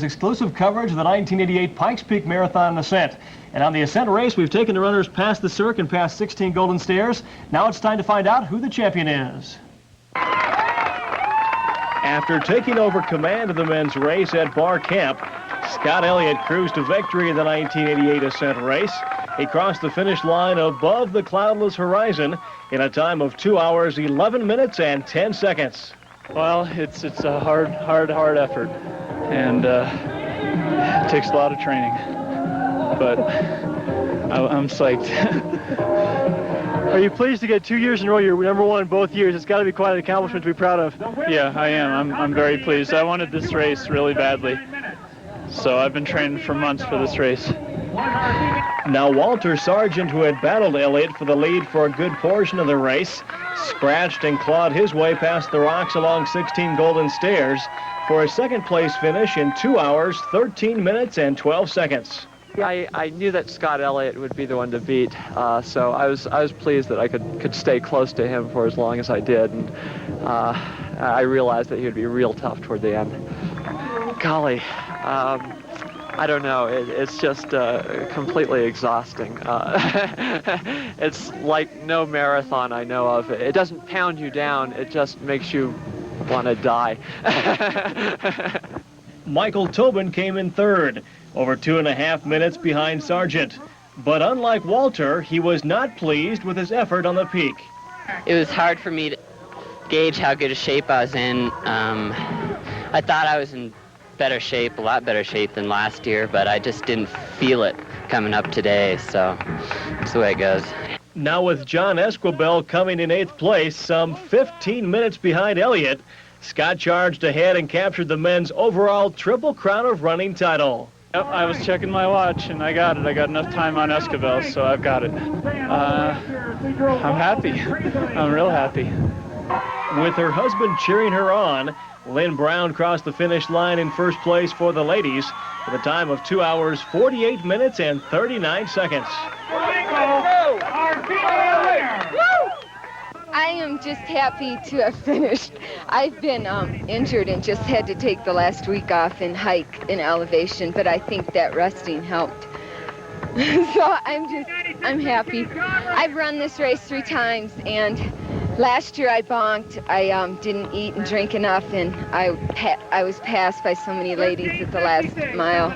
Exclusive coverage of the 1988 Pikes Peak Marathon and Ascent. And on the Ascent race, we've taken the runners past the Cirque and past 16 golden stairs. Now it's time to find out who the champion is. After taking over command of the men's race at Bar Camp, Scott Elliott cruised to victory in the 1988 Ascent race. He crossed the finish line above the cloudless horizon in a time of 2 hours, 11 minutes, and 10 seconds. Well, it's a hard effort, and it takes a lot of training, but I'm psyched. Are you pleased to get 2 years in a row? You're number one in both years. It's got to be quite an accomplishment to be proud of. Yeah, I am. I'm very pleased. I wanted this race really badly, so I've been training for months for this race. Now Walter Sargent, who had battled Elliott for the lead for a good portion of the race, scratched and clawed his way past the rocks along 16 golden stairs for a second place finish in 2 hours, 13 minutes, and 12 seconds. I knew that Scott Elliott would be the one to beat, so I was pleased that I could stay close to him for as long as I did, and I realized that he would be real tough toward the end. Golly, I don't know. It's just completely exhausting. It's like no marathon I know of. It doesn't pound you down. It just makes you want to die. Michael Tobin came in third, over 2.5 minutes behind Sargent. But unlike Walter, he was not pleased with his effort on the peak. It was hard for me to gauge how good a shape I was in. I thought I was in better shape, a lot better shape than last year, but I just didn't feel it coming up today, so that's the way it goes. Now with John Esquibel coming in 8th place, some 15 minutes behind Elliott, Scott charged ahead and captured the men's overall Triple Crown of Running title. Yep, I was checking my watch, and I got it. I got enough time on Esquivel, so I've got it. I'm happy. I'm real happy. With her husband cheering her on, Lynn Brown crossed the finish line in first place for the ladies with a time of 2 hours, 48 minutes, and 39 seconds. I am just happy to have finished. I've been injured and just had to take the last week off and hike in elevation, but I think that resting helped. So I'm happy. I've run this race 3 times, and last year I bonked. I didn't eat and drink enough, and I was passed by so many ladies at the last mile.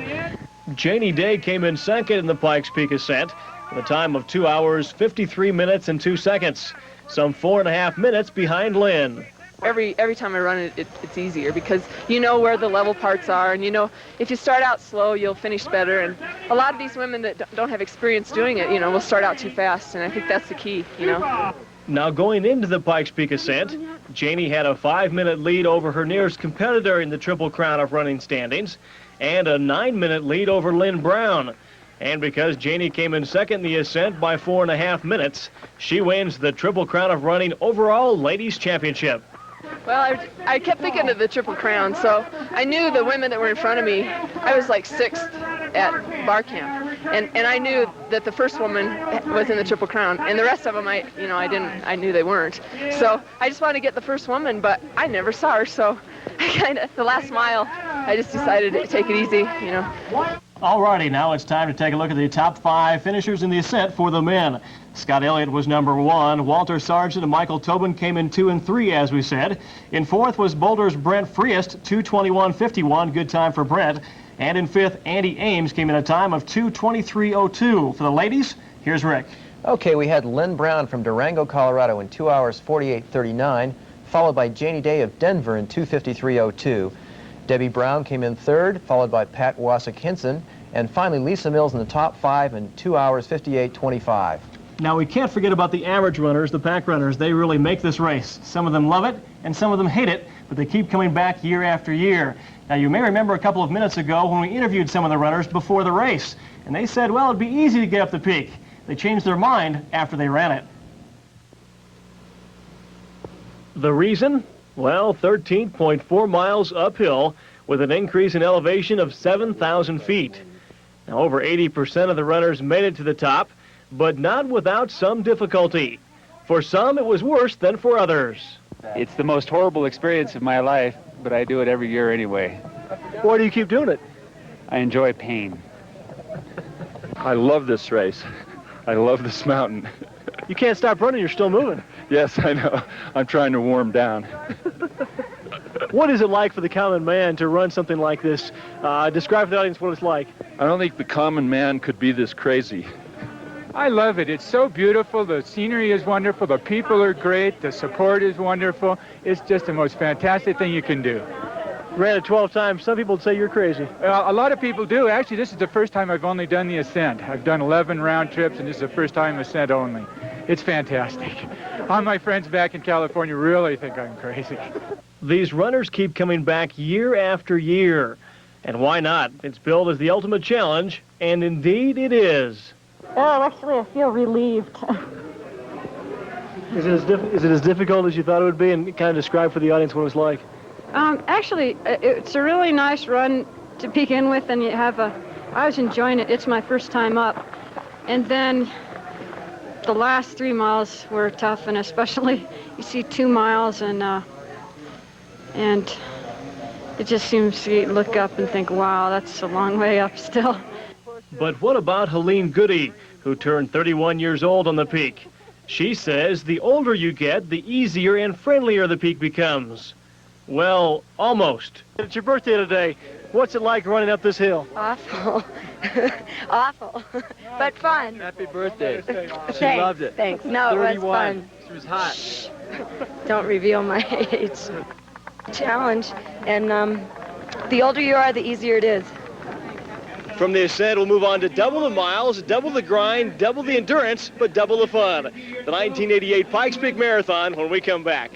Janie Day came in second in the Pikes Peak Ascent with a time of 2 hours, 53 minutes, and 2 seconds. Some 4.5 minutes behind Lynn. Every time I run it, it's easier because you know where the level parts are, and you know if you start out slow, you'll finish better. And a lot of these women that don't have experience doing it, will start out too fast, and I think that's the key, Now going into the Pikes Peak Ascent, Janie had a 5-minute lead over her nearest competitor in the Triple Crown of Running standings, and a 9-minute lead over Lynn Brown. And because Janie came in second in the Ascent by 4.5 minutes, she wins the Triple Crown of Running overall Ladies Championship. Well, I kept thinking of the Triple Crown, so I knew the women that were in front of me. I was like 6th at Bar Camp, and I knew that the first woman was in the Triple Crown, and the rest of them, I knew they weren't. So I just wanted to get the first woman, but I never saw her, so the last mile, I just decided to take it easy, Alrighty, now it's time to take a look at the top 5 finishers in the Ascent for the men. Scott Elliott was number 1. Walter Sargent and Michael Tobin came in 2 and 3, as we said. In 4th was Boulder's Brent Friest, 2:21.51, good time for Brent. And in 5th, Andy Ames came in a time of 2:23.02. For the ladies, here's Rick. Okay, we had Lynn Brown from Durango, Colorado in 2 hours, 48:39, followed by Janie Day of Denver in 2:53.02. Debbie Brown came in 3rd, followed by Pat Wasik-Hinson, and finally Lisa Mills in the top 5 in 2 hours, 58:25. Now we can't forget about the average runners, the pack runners. They really make this race. Some of them love it, and some of them hate it, but they keep coming back year after year. Now you may remember a couple of minutes ago when we interviewed some of the runners before the race, and they said, well, it'd be easy to get up the peak. They changed their mind after they ran it. The reason? Well, 13.4 miles uphill with an increase in elevation of 7,000 feet. Now, over 80% of the runners made it to the top, but not without some difficulty. For some, it was worse than for others. It's the most horrible experience of my life, but I do it every year anyway. Why do you keep doing it? I enjoy pain. I love this race. I love this mountain. You can't stop running, you're still moving. Yes, I know. I'm trying to warm down. What is it like for the common man to run something like this? Describe for the audience what it's like. I don't think the common man could be this crazy. I love it. It's so beautiful. The scenery is wonderful. The people are great. The support is wonderful. It's just the most fantastic thing you can do. Ran it 12 times. Some people would say you're crazy. A lot of people do. Actually, this is the first time I've only done the ascent. I've done 11 round trips, and this is the first time ascent only. It's fantastic. All my friends back in California really think I'm crazy. These runners keep coming back year after year. And why not? It's billed as the ultimate challenge, and indeed it is. Oh, actually, I feel relieved. Is it as difficult as you thought it would be? And kind of describe for the audience what it was like. Actually, it's a really nice run to begin with, and I was enjoying it. It's my first time up. And then the last 3 miles were tough, and especially you see 2 miles, and it just seems to look up and think, wow, that's a long way up still. But what about Helene Goody, who turned 31 years old on the peak? She says the older you get, the easier and friendlier the peak becomes. Well, almost. It's your birthday today. What's it like running up this hill? Awful. Awful. But fun. Happy birthday. Thanks. She loved it. Thanks. No, it was 31. fun. She was hot. Shh. Don't reveal my age. Challenge. And the older you are, the easier it is. From the ascent, we'll move on to double the miles, double the grind, double the endurance, but double the fun. The 1988 Pikes Peak Marathon when we come back.